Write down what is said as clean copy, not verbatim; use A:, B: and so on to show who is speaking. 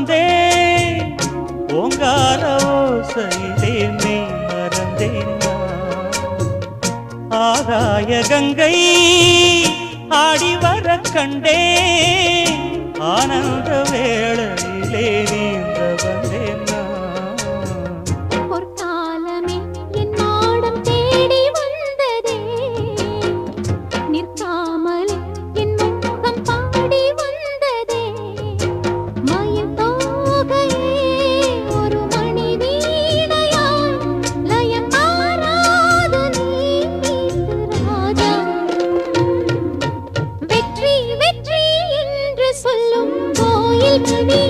A: வந்தேன் ஓங்கார ஓசையிலே மெய் மறந்தேன் ஆகாய கங்கை ஆடி வர கண்டேன் ஆனந்த வேளையிலே நீந்த வந்தேன்
B: பொற்காலமே என் நாடம் தேடி வந்ததே நிற்காமல் என் முகம் பாடி வந்ததே மயில் தோகையே ஒரு மணி வீணையாய் லயம் மாறாது நீ ராஜா வெற்றி வெற்றி என்று சொல்லும் கோயில் மணி